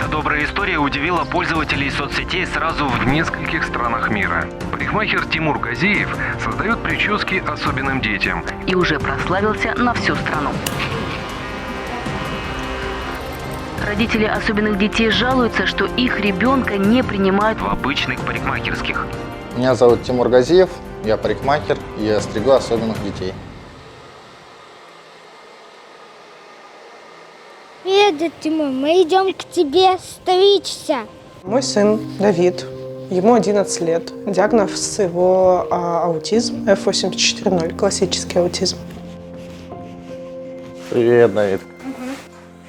Эта добрая история удивила пользователей соцсетей сразу в нескольких странах мира. Парикмахер Тимур Газиев создает прически особенным детям. И уже прославился на всю страну. Родители особенных детей жалуются, что их ребенка не принимают в обычных парикмахерских. Меня зовут Тимур Газиев, я парикмахер, и я стригу особенных детей. Привет, дядя Тимур, мы идем к тебе стричься. Мой сын Давид, ему 11 лет. Диагноз его аутизм, F840, классический аутизм. Привет, Давид.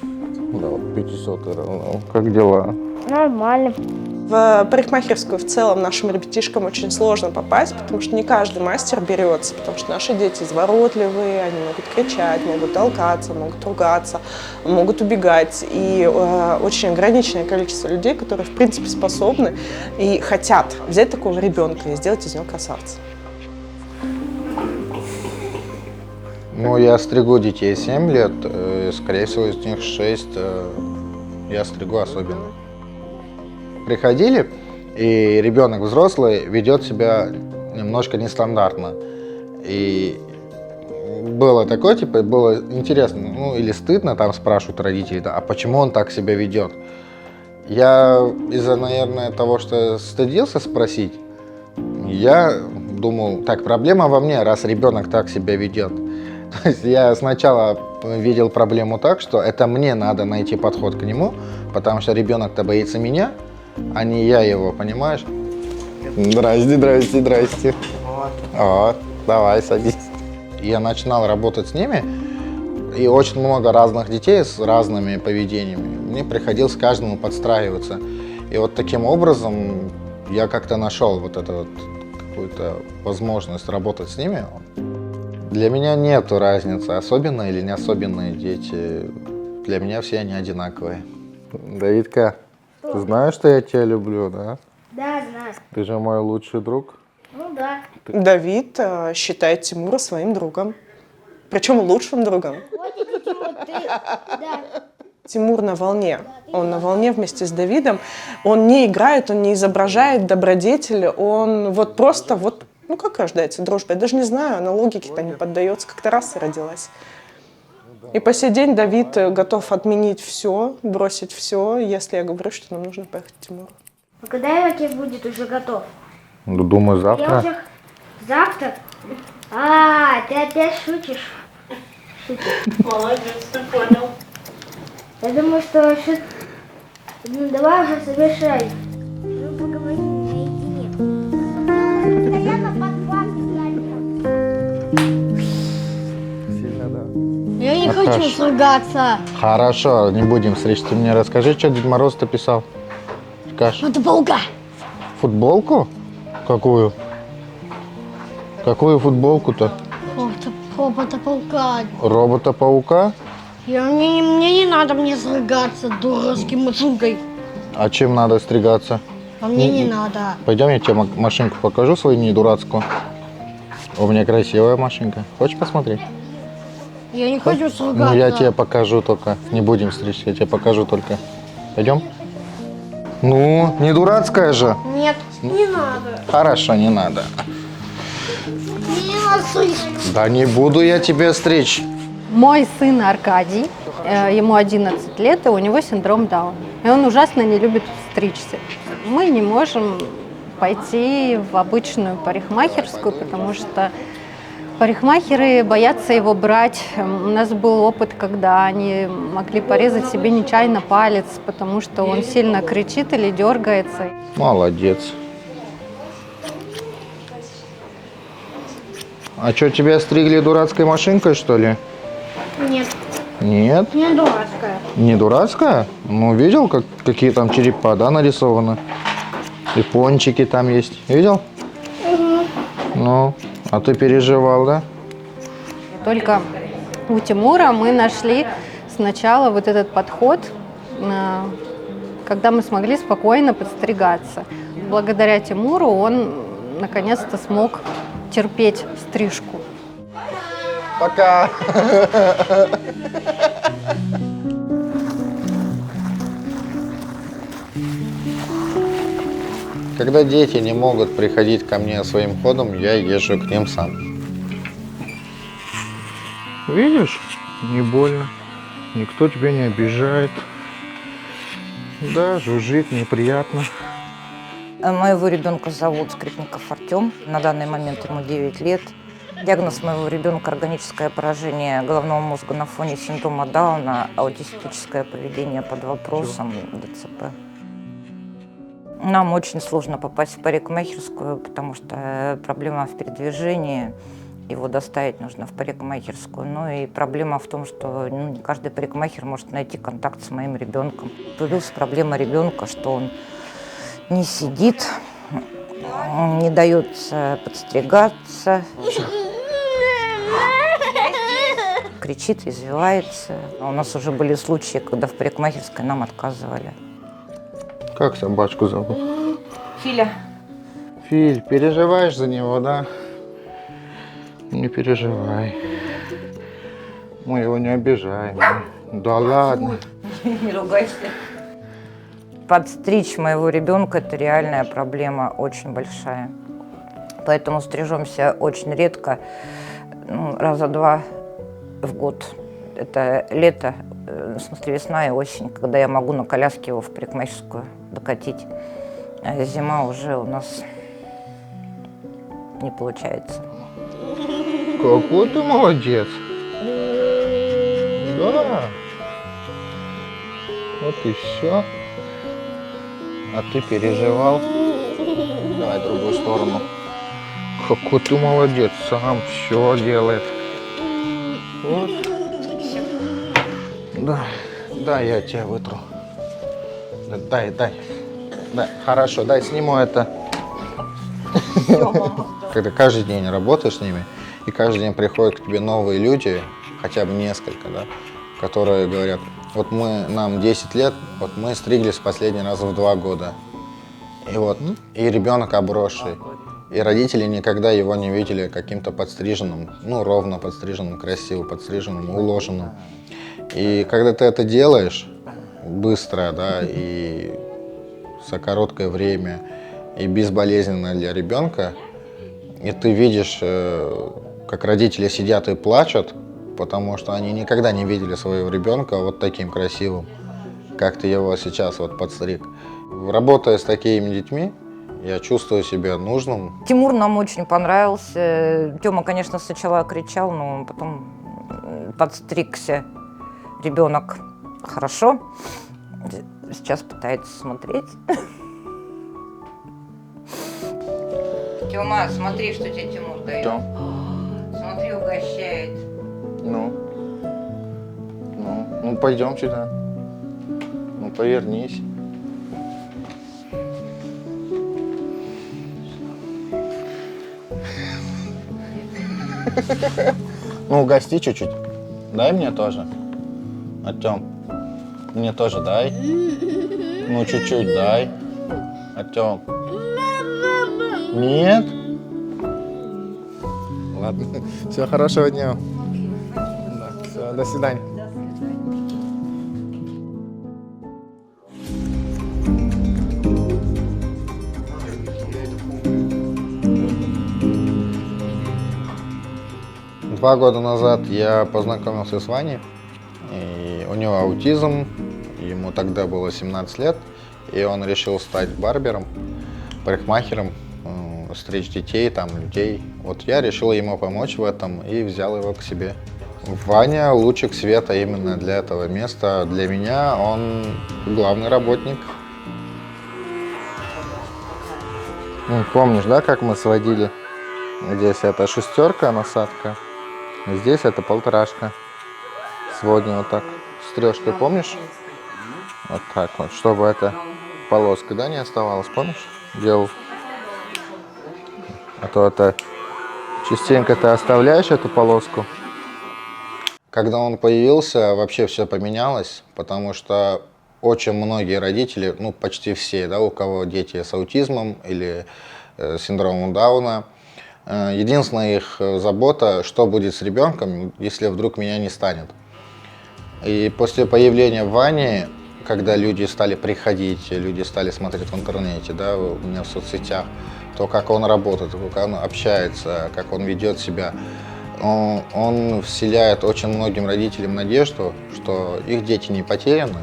Да, 500 равно. Как дела? Нормально. В парикмахерскую в целом нашим ребятишкам очень сложно попасть, потому что не каждый мастер берется, потому что наши дети изворотливые, они могут кричать, могут толкаться, могут ругаться, могут убегать. И очень ограниченное количество людей, которые в принципе способны и хотят взять такого ребенка и сделать из него красавца. Ну, я стригу детей 7 лет, скорее всего, из них 6 я стригу особенно. Приходили, и ребенок взрослый ведет себя немножко нестандартно. И было такое, типа, было интересно, ну, или стыдно, там спрашивают родители, да, а почему он так себя ведет? Я из-за, наверное, того, что стыдился спросить, я думал, так, проблема во мне, раз ребенок так себя ведет. То есть я сначала видел проблему так, что это мне надо найти подход к нему, потому что ребенок-то боится меня, а не я его, понимаешь? Здрасте. Вот, давай, садись. Я начинал работать с ними, и очень много разных детей с разными поведениями. Мне приходилось каждому подстраиваться. И вот таким образом я как-то нашел вот эту вот какую-то возможность работать с ними. Для меня нету разницы, особенные или не особенные дети. Для меня все они одинаковые. Давидка, ты знаешь, что я тебя люблю, да? Да, знаю. Ты же мой лучший друг. Ну да. Давид считает Тимура своим другом, причем лучшим другом. Вот дядя Тимур, ты... Да. Тимур на волне. Он на волне вместе с Давидом. Он не играет, он не изображает добродетель, он вот просто вот, ну как рождается дружба? Я даже не знаю, она логике-то не поддается, как-то раз и родилась. И по сей день Давид готов отменить все, бросить все, если я говорю, что нам нужно поехать к Тимуру. А когда Иракес будет уже готов? Думаю, Я завтра. уже... Завтра? А, ты опять шутишь? Молодец, ты понял. Я думаю, что... Ну, давай уже совершай. Мы поговорим наедине. Постоянно Сильно, да. Я не Наташ. хочу сругаться. Хорошо, не будем стричь. Ты мне расскажи, что Дед Мороз-то писал. Каш. Это паука. Футболку? Какую? Какую футболку-то? Робота-паука. Робота-паука? Мне не надо мне срыгаться дурацким машинкой. А чем надо стригаться? А мне не надо. Пойдем, я тебе машинку покажу свою, не дурацкую. У меня красивая машинка. Хочешь посмотреть? Я не хочу срыгаться. Ну, я тебе покажу только. Не будем стричь, я тебе покажу только. Пойдем? Ну, не дурацкая же. Нет, не надо. Хорошо, не надо. Мне не надо срыгаться. Да не буду я тебе стричь. Мой сын Аркадий, ему 11 лет, и у него синдром Дауна. И он ужасно не любит стричься. Мы не можем пойти в обычную парикмахерскую, потому что парикмахеры боятся его брать. У нас был опыт, когда они могли порезать себе нечаянно палец, потому что он сильно кричит или дергается. Молодец. А что, тебя стригли дурацкой машинкой, что ли? Нет, Нет? не дурацкая. Не дурацкая? Ну, видел, какие там черепа, да, нарисованы? И пончики там есть. Видел? Ну, а ты переживал, да? Только у Тимура мы нашли сначала вот этот подход, когда мы смогли спокойно подстригаться. Благодаря Тимуру он наконец-то смог терпеть стрижку. Пока! Когда дети не могут приходить ко мне своим ходом, я езжу к ним сам. Видишь, не больно, никто тебя не обижает. Да, жужжит, неприятно. Моего ребенка зовут Скрипников Артем. На данный момент ему 9 лет. Диагноз моего ребенка – органическое поражение головного мозга на фоне синдрома Дауна, аутистическое поведение под вопросом, ДЦП. Нам очень сложно попасть в парикмахерскую, потому что проблема в передвижении. Его доставить нужно в парикмахерскую. Ну и проблема в том, что не каждый парикмахер может найти контакт с моим ребенком. Появилась проблема ребенка, что он не сидит, не дает подстригаться, кричит, извивается. У нас уже были случаи, когда в парикмахерской нам отказывали. Как собачку зовут? Филя. Филь, переживаешь за него, да? Не переживай. Мы его не обижаем. Да ладно. Не ругайся. Подстричь моего ребенка – это реальная проблема, очень большая. Поэтому стрижемся очень редко, раза 2 в год. Это лето, в смысле весна и осень, когда я могу на коляске его в парикмахерскую докатить. А зима уже у нас не получается. Какой ты молодец. Да. Вот и все. А ты переживал. Давай в другую сторону. Какой ты молодец, сам все делает. Вот. Да. Да, я тебя вытру. Дай. Да, хорошо, дай сниму это. Когда каждый день работаешь с ними, и каждый день приходят к тебе новые люди, хотя бы несколько, да, которые говорят, вот нам 10 лет, вот мы стриглись последний раз в 2 года. И ребенок обросший. И родители никогда его не видели каким-то подстриженным, ровно подстриженным, красиво подстриженным, уложенным. И когда ты это делаешь быстро, да, и за короткое время, и безболезненно для ребенка, и ты видишь, как родители сидят и плачут, потому что они никогда не видели своего ребенка вот таким красивым, как ты его сейчас вот подстриг. Работая с такими детьми, я чувствую себя нужным. Тимур нам очень понравился. Тёма, конечно, сначала кричал, но потом подстригся. Ребенок хорошо. Сейчас пытается смотреть. Тёма, смотри, что тебе Тимур дает. Тём. Смотри, угощает. Ну, пойдем сюда. Ну, повернись. Ну, угости чуть-чуть. Дай мне тоже. Артём, мне тоже дай. Ну, чуть-чуть дай. Артём. Нет? Ладно. Всего хорошего дня. Да, все, до свидания. Два года назад я познакомился с Ваней, и у него аутизм, ему тогда было 17 лет, и он решил стать барбером, парикмахером, стричь детей, людей. Вот я решил ему помочь в этом и взял его к себе. Ваня – лучик света именно для этого места. Для меня он главный работник. Помнишь, да, как мы сводили? Здесь это 6 насадка. Здесь это 1,5. Сводим вот так. Стрижкой, помнишь? Вот так вот, чтобы эта полоска, да, не оставалась, помнишь? Делал. А то это частенько ты оставляешь эту полоску. Когда он появился, вообще все поменялось, потому что очень многие родители, почти все, да, у кого дети с аутизмом или синдромом Дауна, единственная их забота, что будет с ребенком, если вдруг меня не станет. И после появления Вани когда люди стали приходить, люди стали смотреть в интернете, да, у меня в соцсетях, то, как он работает, как он общается, как он ведет себя, он вселяет очень многим родителям надежду, что их дети не потеряны,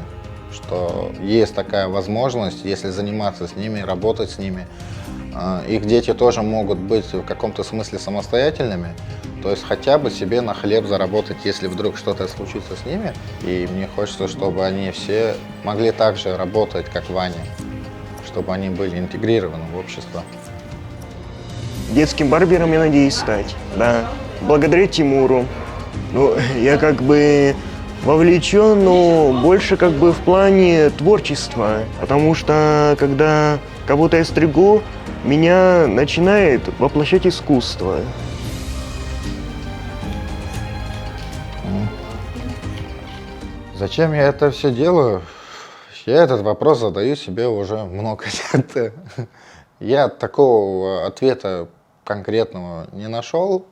что есть такая возможность, если заниматься с ними, работать с ними, их дети тоже могут быть в каком-то смысле самостоятельными, то есть хотя бы себе на хлеб заработать, если вдруг что-то случится с ними. И мне хочется, чтобы они все могли так же работать, как Ваня, чтобы они были интегрированы в общество. Детским барбером я надеюсь стать, да. Благодаря Тимуру. Ну, я как бы вовлечен, но больше как бы в плане творчества. Потому что когда кого-то я стригу, меня начинает воплощать искусство. Зачем я это все делаю? Я этот вопрос задаю себе уже много лет. Я такого ответа конкретного не нашел.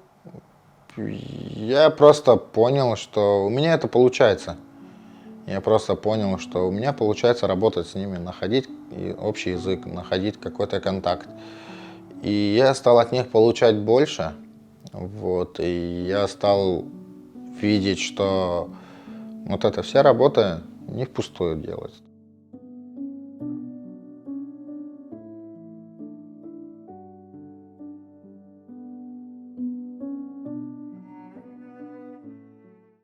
Я просто понял, что у меня это получается. Я просто понял, что у меня получается работать с ними, находить общий язык, находить какой-то контакт. И я стал от них получать больше. Вот, и я стал видеть, что вот эта вся работа не впустую делать.